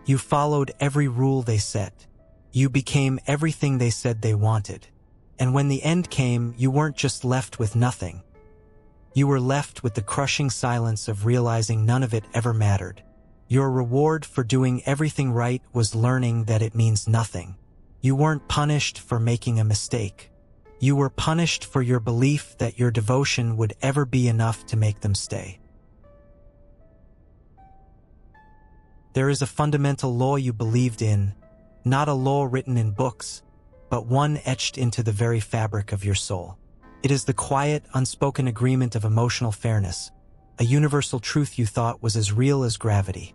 You followed every rule they set. You became everything they said they wanted. And when the end came, you weren't just left with nothing. You were left with the crushing silence of realizing none of it ever mattered. Your reward for doing everything right was learning that it means nothing. You weren't punished for making a mistake. You were punished for your belief that your devotion would ever be enough to make them stay. There is a fundamental law you believed in, not a law written in books, but one etched into the very fabric of your soul. It is the quiet, unspoken agreement of emotional fairness, a universal truth you thought was as real as gravity.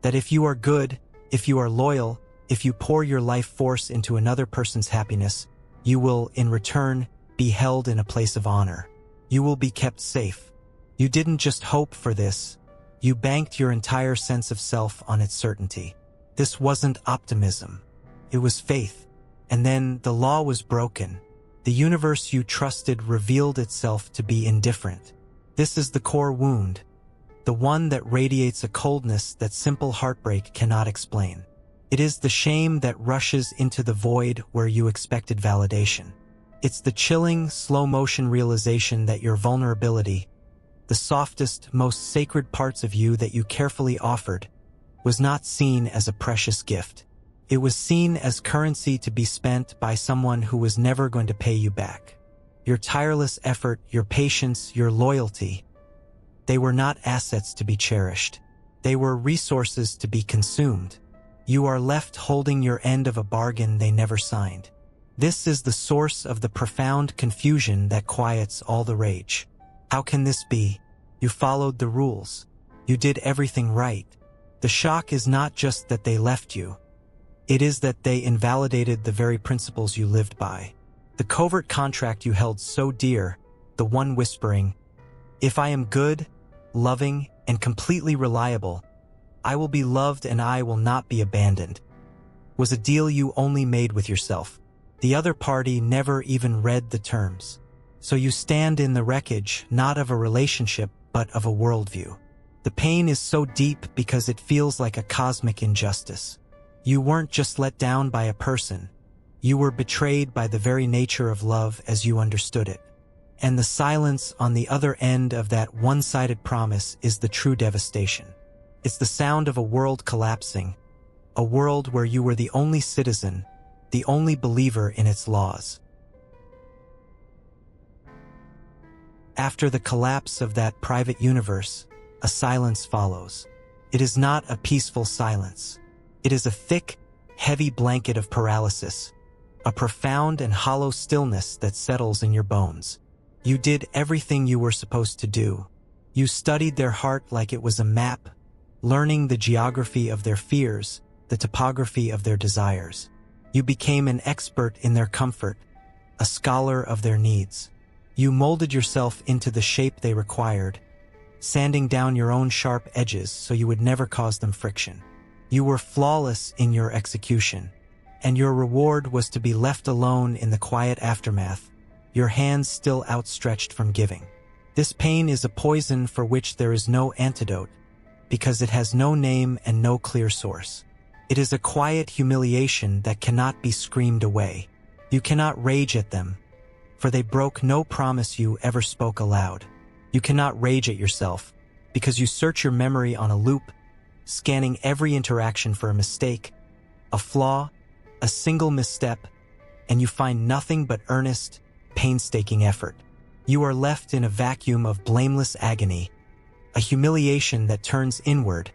That if you are good, if you are loyal, if you pour your life force into another person's happiness, you will, in return, be held in a place of honor. You will be kept safe. You didn't just hope for this. You banked your entire sense of self on its certainty. This wasn't optimism. It was faith. And then the law was broken. The universe you trusted revealed itself to be indifferent. This is the core wound, the one that radiates a coldness that simple heartbreak cannot explain. It is the shame that rushes into the void where you expected validation. It's the chilling, slow-motion realization that your vulnerability, the softest, most sacred parts of you that you carefully offered, was not seen as a precious gift. It was seen as currency to be spent by someone who was never going to pay you back. Your tireless effort, your patience, your loyalty, they were not assets to be cherished. They were resources to be consumed. You are left holding your end of a bargain they never signed. This is the source of the profound confusion that quiets all the rage. How can this be? You followed the rules. You did everything right. The shock is not just that they left you. It is that they invalidated the very principles you lived by. The covert contract you held so dear, the one whispering, "If I am good, loving, and completely reliable, I will be loved and I will not be abandoned," was a deal you only made with yourself. The other party never even read the terms. So you stand in the wreckage, not of a relationship, but of a worldview. The pain is so deep because it feels like a cosmic injustice. You weren't just let down by a person. You were betrayed by the very nature of love as you understood it. And the silence on the other end of that one-sided promise is the true devastation. It's the sound of a world collapsing, a world where you were the only citizen, the only believer in its laws. After the collapse of that private universe, a silence follows. It is not a peaceful silence. It is a thick, heavy blanket of paralysis, a profound and hollow stillness that settles in your bones. You did everything you were supposed to do. You studied their heart like it was a map, learning the geography of their fears, the topography of their desires. You became an expert in their comfort, a scholar of their needs. You molded yourself into the shape they required, sanding down your own sharp edges so you would never cause them friction. You were flawless in your execution, and your reward was to be left alone in the quiet aftermath, your hands still outstretched from giving. This pain is a poison for which there is no antidote, because it has no name and no clear source. It is a quiet humiliation that cannot be screamed away. You cannot rage at them, for they broke no promise you ever spoke aloud. You cannot rage at yourself, because you search your memory on a loop, scanning every interaction for a mistake, a flaw, a single misstep, and you find nothing but earnest, painstaking effort. You are left in a vacuum of blameless agony, a humiliation that turns inward,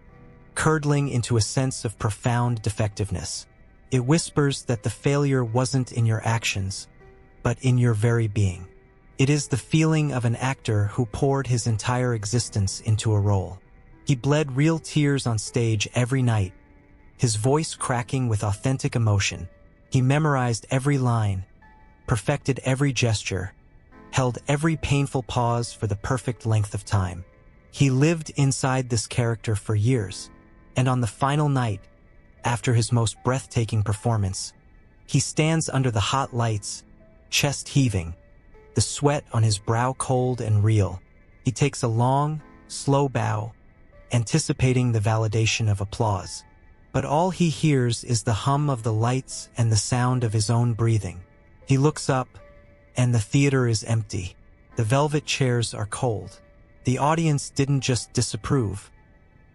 curdling into a sense of profound defectiveness. It whispers that the failure wasn't in your actions, but in your very being. It is the feeling of an actor who poured his entire existence into a role. He bled real tears on stage every night, his voice cracking with authentic emotion. He memorized every line, perfected every gesture, held every painful pause for the perfect length of time. He lived inside this character for years, and on the final night, after his most breathtaking performance, he stands under the hot lights, chest heaving, the sweat on his brow cold and real. He takes a long, slow bow, anticipating the validation of applause. but all he hears is the hum of the lights and the sound of his own breathing. He looks up, and the theater is empty. The velvet chairs are cold. The audience didn't just disapprove.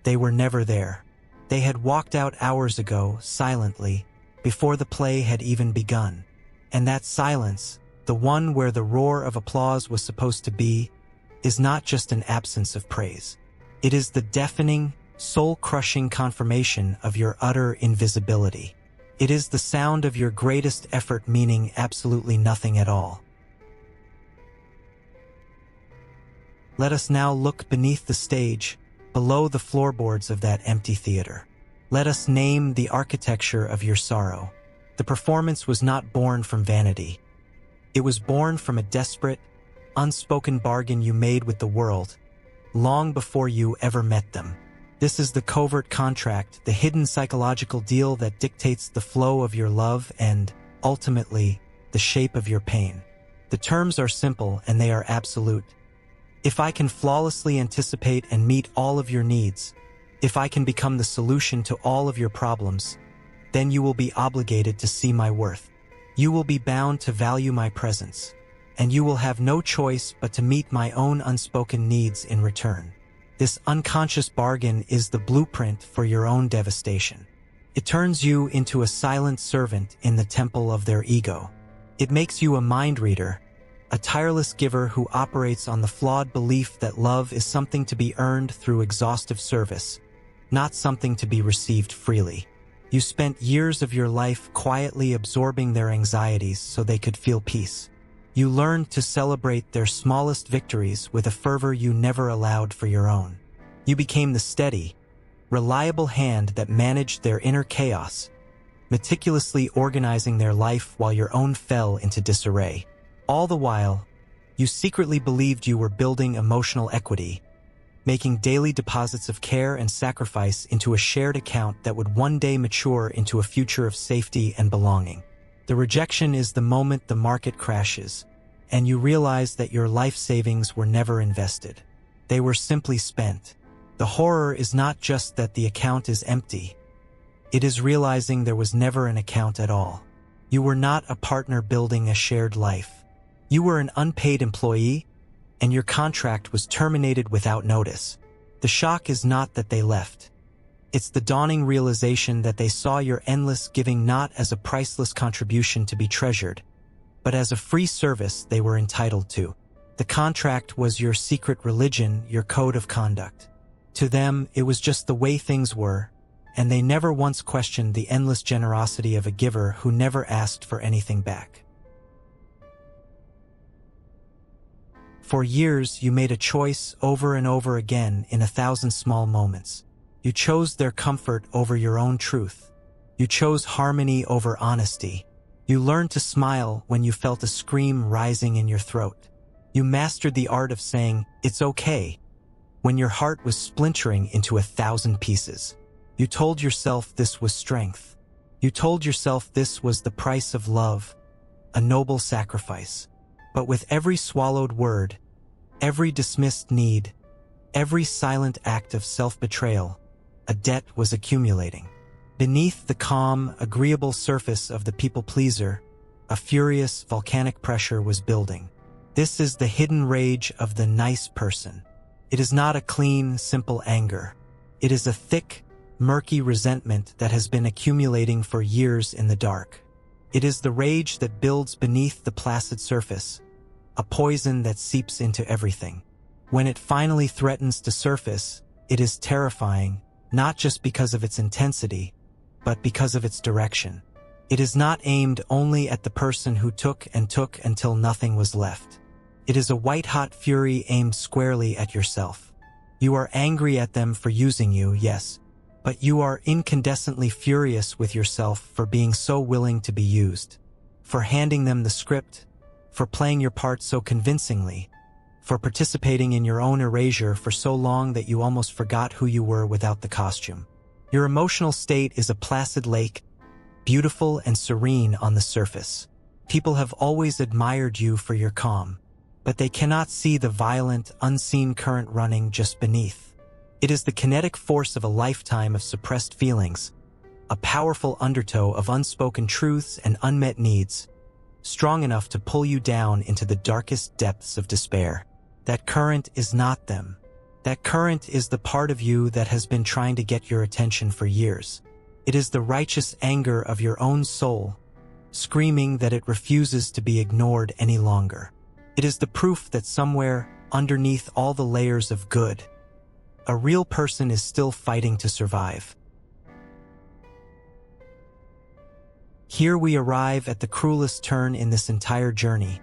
They were never there. They had walked out hours ago, silently, before the play had even begun. And that silence, the one where the roar of applause was supposed to be, is not just an absence of praise. It is the deafening, soul-crushing confirmation of your utter invisibility. It is the sound of your greatest effort meaning absolutely nothing at all. Let us now look beneath the stage, below the floorboards of that empty theater. Let us name the architecture of your sorrow. The performance was not born from vanity. It was born from a desperate, unspoken bargain you made with the world, long before you ever met them. This is the covert contract, the hidden psychological deal that dictates the flow of your love and, ultimately, the shape of your pain. The terms are simple and they are absolute. If I can flawlessly anticipate and meet all of your needs, if I can become the solution to all of your problems, then you will be obligated to see my worth. You will be bound to value my presence, and you will have no choice but to meet my own unspoken needs in return. This unconscious bargain is the blueprint for your own devastation. It turns you into a silent servant in the temple of their ego. It makes you a mind reader, a tireless giver who operates on the flawed belief that love is something to be earned through exhaustive service, not something to be received freely. You spent years of your life quietly absorbing their anxieties so they could feel peace. You learned to celebrate their smallest victories with a fervor you never allowed for your own. You became the steady, reliable hand that managed their inner chaos, meticulously organizing their life while your own fell into disarray. All the while, you secretly believed you were building emotional equity, making daily deposits of care and sacrifice into a shared account that would one day mature into a future of safety and belonging. The rejection is the moment the market crashes, and you realize that your life savings were never invested. They were simply spent. The horror is not just that the account is empty. It is realizing there was never an account at all. You were not a partner building a shared life. You were an unpaid employee, and your contract was terminated without notice. The shock is not that they left. It's the dawning realization that they saw your endless giving not as a priceless contribution to be treasured, but as a free service they were entitled to. The contract was your secret religion, your code of conduct. To them, it was just the way things were, and they never once questioned the endless generosity of a giver who never asked for anything back. For years, you made a choice over and over again in 1,000 small moments. You chose their comfort over your own truth. You chose harmony over honesty. You learned to smile when you felt a scream rising in your throat. You mastered the art of saying, "It's okay," when your heart was splintering into 1,000 pieces. You told yourself this was strength. You told yourself this was the price of love, a noble sacrifice. But with every swallowed word, every dismissed need, every silent act of self-betrayal, a debt was accumulating. Beneath the calm, agreeable surface of the people-pleaser, a furious, volcanic pressure was building. This is the hidden rage of the nice person. It is not a clean, simple anger. It is a thick, murky resentment that has been accumulating for years in the dark. It is the rage that builds beneath the placid surface, a poison that seeps into everything. When it finally threatens to surface, it is terrifying, not just because of its intensity, but because of its direction. It is not aimed only at the person who took until nothing was left. It is a white-hot fury aimed squarely at yourself. You are angry at them for using you, yes, but you are incandescently furious with yourself for being so willing to be used, for handing them the script, for playing your part so convincingly, for participating in your own erasure for so long that you almost forgot who you were without the costume. Your emotional state is a placid lake, beautiful and serene on the surface. People have always admired you for your calm, but they cannot see the violent, unseen current running just beneath. It is the kinetic force of a lifetime of suppressed feelings, a powerful undertow of unspoken truths and unmet needs, strong enough to pull you down into the darkest depths of despair. That current is not them. That current is the part of you that has been trying to get your attention for years. It is the righteous anger of your own soul, screaming that it refuses to be ignored any longer. It is the proof that somewhere, underneath all the layers of good, a real person is still fighting to survive. Here we arrive at the cruelest turn in this entire journey,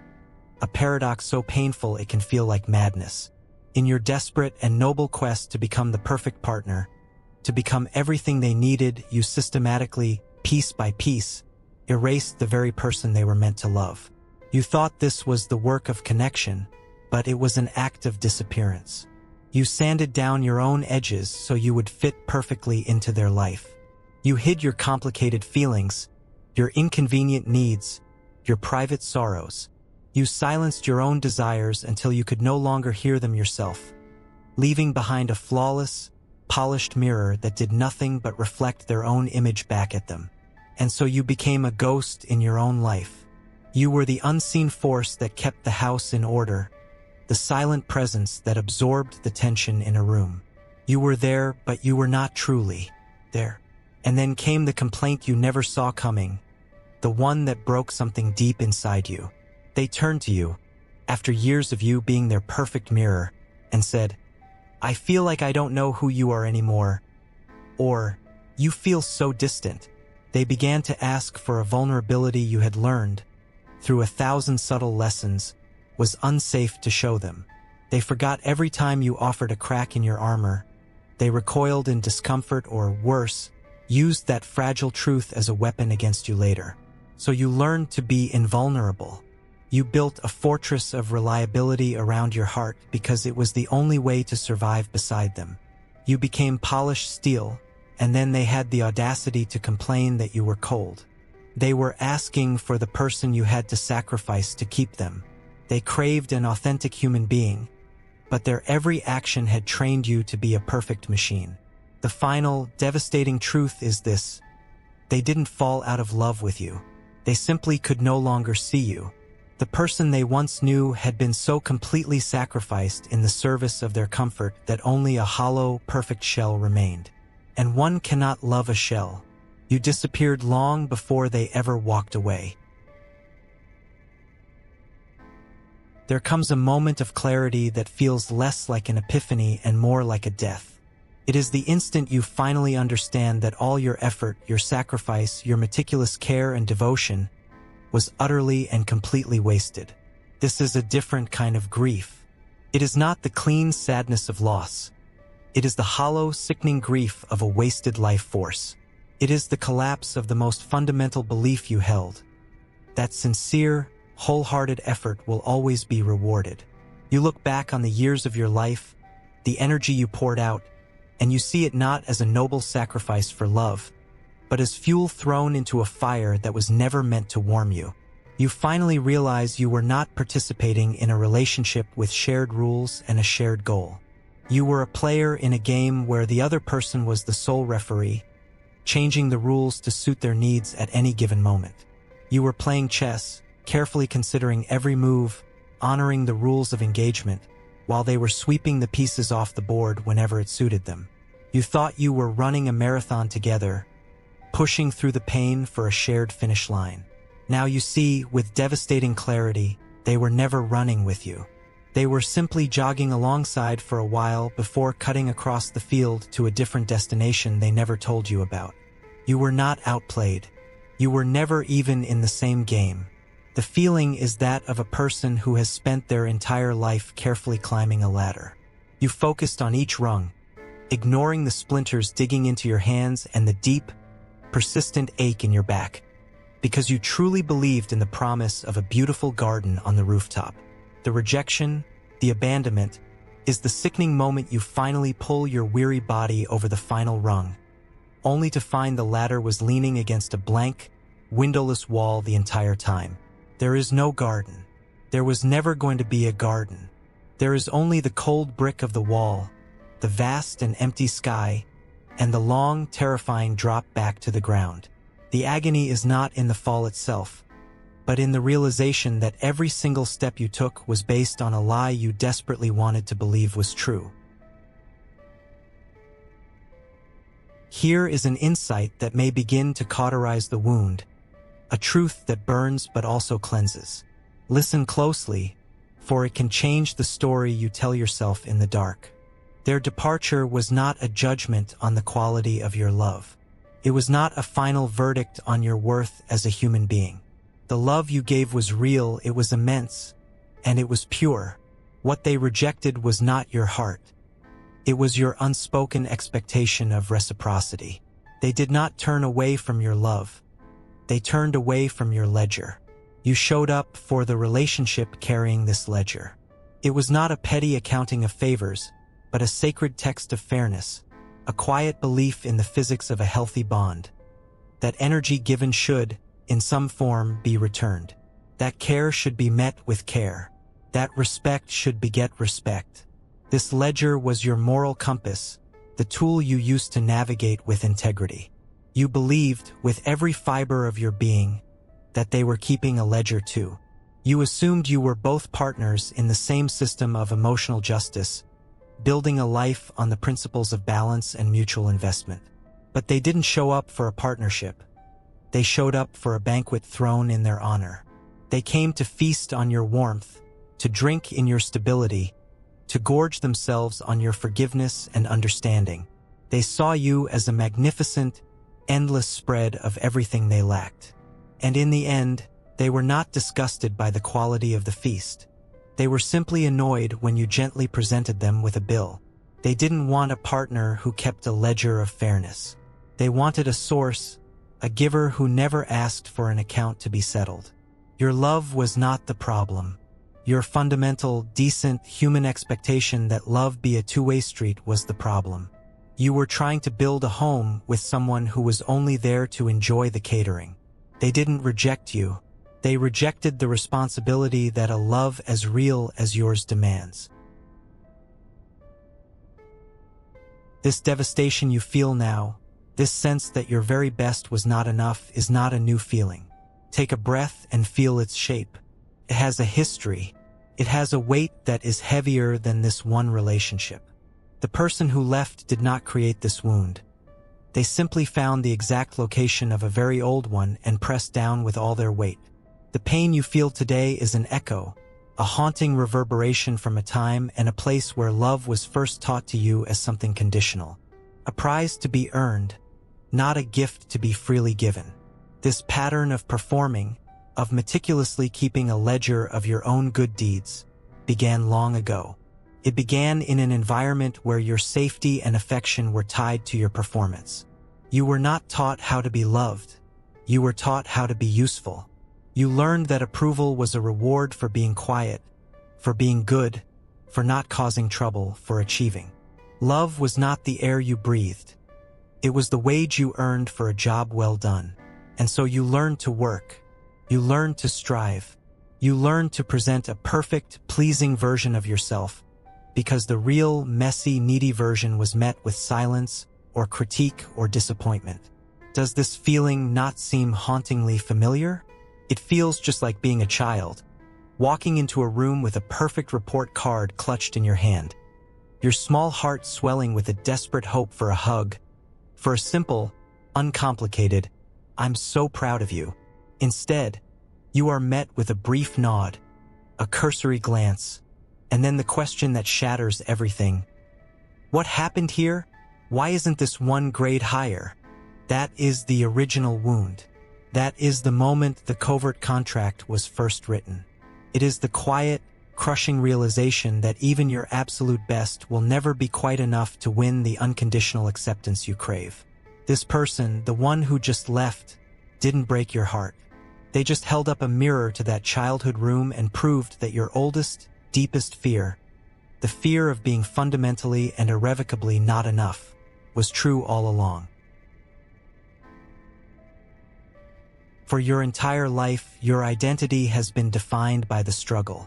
a paradox so painful it can feel like madness. In your desperate and noble quest to become the perfect partner, to become everything they needed, you systematically, piece by piece, erased the very person they were meant to love. You thought this was the work of connection, but it was an act of disappearance. You sanded down your own edges so you would fit perfectly into their life. You hid your complicated feelings, your inconvenient needs, your private sorrows. You silenced your own desires until you could no longer hear them yourself, leaving behind a flawless, polished mirror that did nothing but reflect their own image back at them. And so you became a ghost in your own life. You were the unseen force that kept the house in order, the silent presence that absorbed the tension in a room. You were there, but you were not truly there. And then came the complaint you never saw coming, the one that broke something deep inside you. They turned to you, after years of you being their perfect mirror, and said, "I feel like I don't know who you are anymore," or, "You feel so distant." They began to ask for a vulnerability you had learned, through 1,000 subtle lessons, was unsafe to show them. They forgot every time you offered a crack in your armor. They recoiled in discomfort or, worse, used that fragile truth as a weapon against you later. So you learned to be invulnerable. You built a fortress of reliability around your heart because it was the only way to survive beside them. You became polished steel, and then they had the audacity to complain that you were cold. They were asking for the person you had to sacrifice to keep them. They craved an authentic human being, but their every action had trained you to be a perfect machine. The final, devastating truth is this: they didn't fall out of love with you. They simply could no longer see you. The person they once knew had been so completely sacrificed in the service of their comfort that only a hollow, perfect shell remained. And one cannot love a shell. You disappeared long before they ever walked away. There comes a moment of clarity that feels less like an epiphany and more like a death. It is the instant you finally understand that all your effort, your sacrifice, your meticulous care and devotion was utterly and completely wasted. This is a different kind of grief. It is not the clean sadness of loss. It is the hollow, sickening grief of a wasted life force. It is the collapse of the most fundamental belief you held, that sincere, wholehearted effort will always be rewarded. You look back on the years of your life, the energy you poured out, and you see it not as a noble sacrifice for love, but as fuel thrown into a fire that was never meant to warm you. You finally realize you were not participating in a relationship with shared rules and a shared goal. You were a player in a game where the other person was the sole referee, changing the rules to suit their needs at any given moment. You were playing chess, carefully considering every move, honoring the rules of engagement, while they were sweeping the pieces off the board whenever it suited them. You thought you were running a marathon together, pushing through the pain for a shared finish line. Now you see, with devastating clarity, they were never running with you. They were simply jogging alongside for a while before cutting across the field to a different destination they never told you about. You were not outplayed. You were never even in the same game. The feeling is that of a person who has spent their entire life carefully climbing a ladder. You focused on each rung, ignoring the splinters digging into your hands and the deep, persistent ache in your back, because you truly believed in the promise of a beautiful garden on the rooftop. The rejection, the abandonment, is the sickening moment you finally pull your weary body over the final rung, only to find the ladder was leaning against a blank, windowless wall the entire time. There is no garden. There was never going to be a garden. There is only the cold brick of the wall, the vast and empty sky, and the long, terrifying drop back to the ground. The agony is not in the fall itself, but in the realization that every single step you took was based on a lie you desperately wanted to believe was true. Here is an insight that may begin to cauterize the wound, a truth that burns but also cleanses. Listen closely, for it can change the story you tell yourself in the dark. Their departure was not a judgment on the quality of your love. It was not a final verdict on your worth as a human being. The love you gave was real, it was immense, and it was pure. What they rejected was not your heart. It was your unspoken expectation of reciprocity. They did not turn away from your love. They turned away from your ledger. You showed up for the relationship carrying this ledger. It was not a petty accounting of favors, but a sacred text of fairness, a quiet belief in the physics of a healthy bond. That energy given should, in some form, be returned. That care should be met with care. That respect should beget respect. This ledger was your moral compass, the tool you used to navigate with integrity. You believed, with every fiber of your being, that they were keeping a ledger too. You assumed you were both partners in the same system of emotional justice, building a life on the principles of balance and mutual investment. But they didn't show up for a partnership. They showed up for a banquet thrown in their honor. They came to feast on your warmth, to drink in your stability, to gorge themselves on your forgiveness and understanding. They saw you as a magnificent, endless spread of everything they lacked. And in the end, they were not disgusted by the quality of the feast. They were simply annoyed when you gently presented them with a bill. They didn't want a partner who kept a ledger of fairness. They wanted a source, a giver who never asked for an account to be settled. Your love was not the problem. Your fundamental, decent, human expectation that love be a two-way street was the problem. You were trying to build a home with someone who was only there to enjoy the catering. They didn't reject you. They rejected the responsibility that a love as real as yours demands. This devastation you feel now, this sense that your very best was not enough, is not a new feeling. Take a breath and feel its shape. It has a history. It has a weight that is heavier than this one relationship. The person who left did not create this wound. They simply found the exact location of a very old one and pressed down with all their weight. The pain you feel today is an echo, a haunting reverberation from a time and a place where love was first taught to you as something conditional. A prize to be earned, not a gift to be freely given. This pattern of performing, of meticulously keeping a ledger of your own good deeds, began long ago. It began in an environment where your safety and affection were tied to your performance. You were not taught how to be loved. You were taught how to be useful. You learned that approval was a reward for being quiet, for being good, for not causing trouble, for achieving. Love was not the air you breathed. It was the wage you earned for a job well done. And so you learned to work. You learned to strive. You learned to present a perfect, pleasing version of yourself, because the real, messy, needy version was met with silence or critique or disappointment. Does this feeling not seem hauntingly familiar? It feels just like being a child, walking into a room with a perfect report card clutched in your hand, your small heart swelling with a desperate hope for a hug, for a simple, uncomplicated, "I'm so proud of you." Instead, you are met with a brief nod, a cursory glance, and then the question that shatters everything. What happened here? Why isn't this one grade higher? That is the original wound. That is the moment the covert contract was first written. It is the quiet, crushing realization that even your absolute best will never be quite enough to win the unconditional acceptance you crave. This person, the one who just left, didn't break your heart. They just held up a mirror to that childhood room and proved that your oldest, deepest fear, the fear of being fundamentally and irrevocably not enough, was true all along. For your entire life, your identity has been defined by the struggle.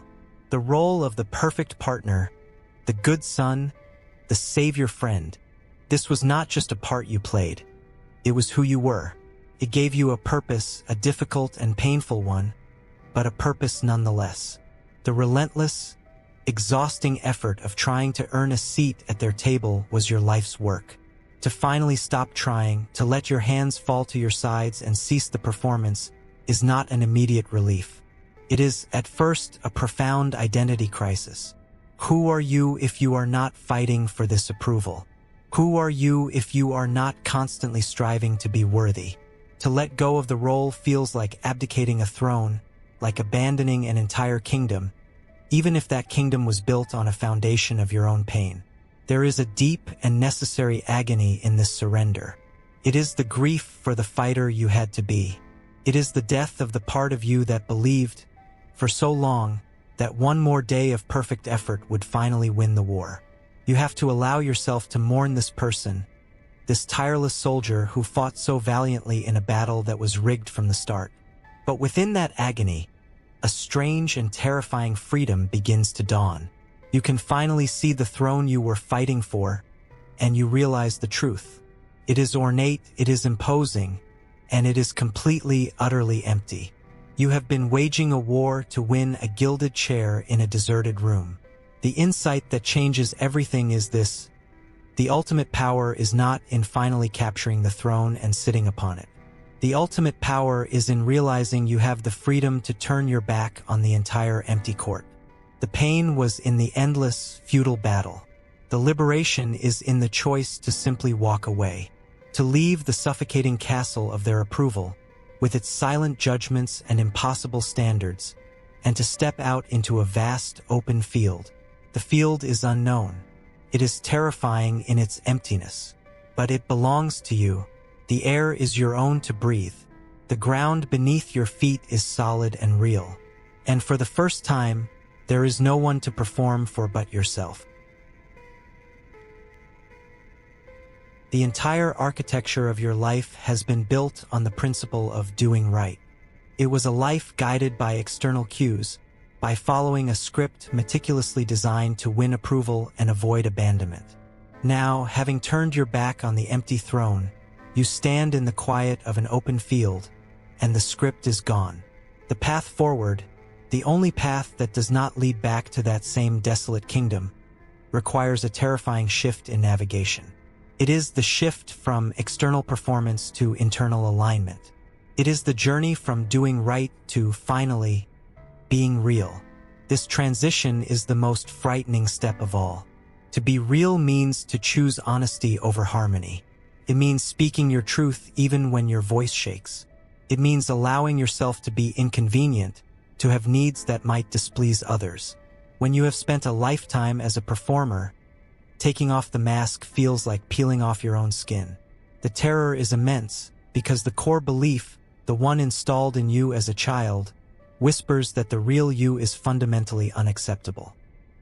The role of the perfect partner, the good son, the savior friend, This was not just a part you played. It was who you were. It gave you a purpose, a difficult and painful one, but a purpose nonetheless. The relentless, exhausting effort of trying to earn a seat at their table was your life's work. To finally stop trying, to let your hands fall to your sides and cease the performance, is not an immediate relief. It is, at first, a profound identity crisis. Who are you if you are not fighting for this approval? Who are you if you are not constantly striving to be worthy? To let go of the role feels like abdicating a throne, like abandoning an entire kingdom, even if that kingdom was built on a foundation of your own pain. There is a deep and necessary agony in this surrender. It is the grief for the fighter you had to be. It is the death of the part of you that believed, for so long, that one more day of perfect effort would finally win the war. You have to allow yourself to mourn this person, this tireless soldier who fought so valiantly in a battle that was rigged from the start. But within that agony, a strange and terrifying freedom begins to dawn. You can finally see the throne you were fighting for, and you realize the truth. It is ornate, it is imposing, and it is completely, utterly empty. You have been waging a war to win a gilded chair in a deserted room. The insight that changes everything is this: the ultimate power is not in finally capturing the throne and sitting upon it. The ultimate power is in realizing you have the freedom to turn your back on the entire empty court. The pain was in the endless, futile battle. The liberation is in the choice to simply walk away, to leave the suffocating castle of their approval, with its silent judgments and impossible standards, and to step out into a vast, open field. The field is unknown. It is terrifying in its emptiness, but it belongs to you. The air is your own to breathe. The ground beneath your feet is solid and real. And for the first time, there is no one to perform for but yourself. The entire architecture of your life has been built on the principle of doing right. It was a life guided by external cues, by following a script meticulously designed to win approval and avoid abandonment. Now, having turned your back on the empty throne, you stand in the quiet of an open field, and the script is gone. The path forward, the only path that does not lead back to that same desolate kingdom, requires a terrifying shift in navigation. It is the shift from external performance to internal alignment. It is the journey from doing right to, finally, being real. This transition is the most frightening step of all. To be real means to choose honesty over harmony. It means speaking your truth even when your voice shakes. It means allowing yourself to be inconvenient, to have needs that might displease others. When you have spent a lifetime as a performer, taking off the mask feels like peeling off your own skin. The terror is immense because the core belief, the one installed in you as a child, whispers that the real you is fundamentally unacceptable.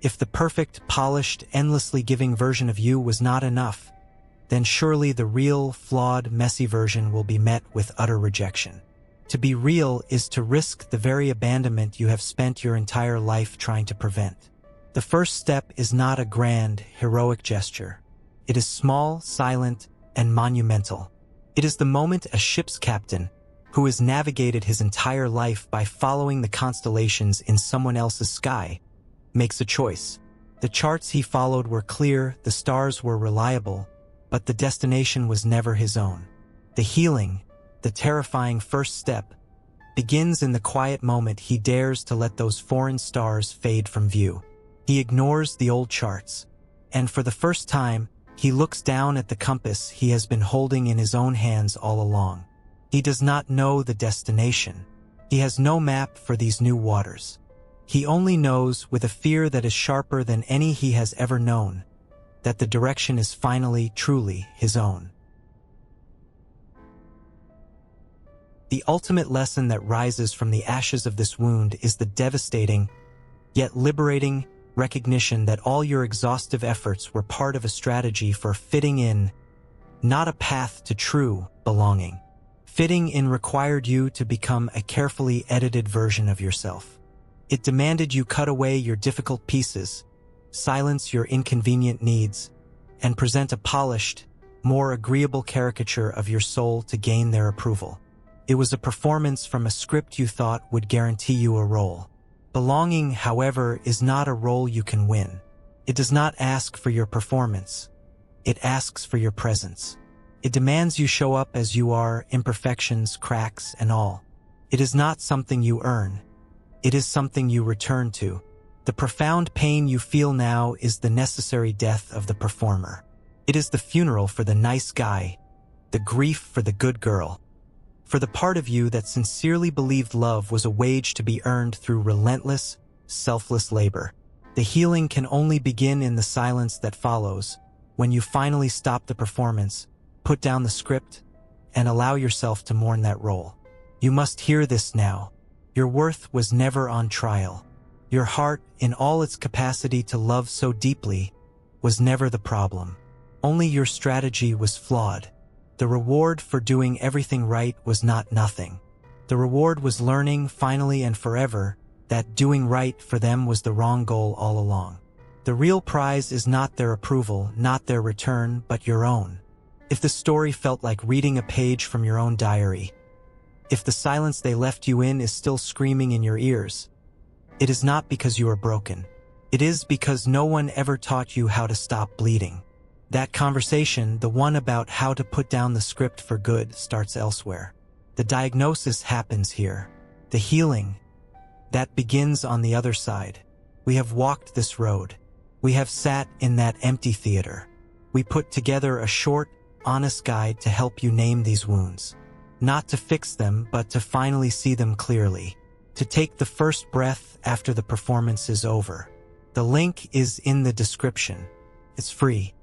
If the perfect, polished, endlessly giving version of you was not enough, then surely the real, flawed, messy version will be met with utter rejection. To be real is to risk the very abandonment you have spent your entire life trying to prevent. The first step is not a grand, heroic gesture. It is small, silent, and monumental. It is the moment a ship's captain, who has navigated his entire life by following the constellations in someone else's sky, makes a choice. The charts he followed were clear, the stars were reliable, but the destination was never his own. The healing, the terrifying first step, begins in the quiet moment he dares to let those foreign stars fade from view. He ignores the old charts, and for the first time, he looks down at the compass he has been holding in his own hands all along. He does not know the destination. He has no map for these new waters. He only knows, with a fear that is sharper than any he has ever known, that the direction is finally, truly his own. The ultimate lesson that rises from the ashes of this wound is the devastating, yet liberating, recognition that all your exhaustive efforts were part of a strategy for fitting in, not a path to true belonging. Fitting in required you to become a carefully edited version of yourself. It demanded you cut away your difficult pieces, silence your inconvenient needs, and present a polished, more agreeable caricature of your soul to gain their approval. It was a performance from a script you thought would guarantee you a role. Belonging, however, is not a role you can win. It does not ask for your performance. It asks for your presence. It demands you show up as you are, imperfections, cracks, and all. It is not something you earn. It is something you return to. The profound pain you feel now is the necessary death of the performer. It is the funeral for the nice guy, the grief for the good girl, for the part of you that sincerely believed love was a wage to be earned through relentless, selfless labor. The healing can only begin in the silence that follows, when you finally stop the performance, put down the script, and allow yourself to mourn that role. You must hear this now. Your worth was never on trial. Your heart, in all its capacity to love so deeply, was never the problem. Only your strategy was flawed. The reward for doing everything right was not nothing. The reward was learning, finally and forever, that doing right for them was the wrong goal all along. The real prize is not their approval, not their return, but your own. If the story felt like reading a page from your own diary, if the silence they left you in is still screaming in your ears, it is not because you are broken. It is because no one ever taught you how to stop bleeding. That conversation, the one about how to put down the script for good, starts elsewhere. The diagnosis happens here. The healing, that begins on the other side. We have walked this road. We have sat in that empty theater. We put together a short, honest guide to help you name these wounds. Not to fix them, but to finally see them clearly. To take the first breath after the performance is over. The link is in the description. It's free.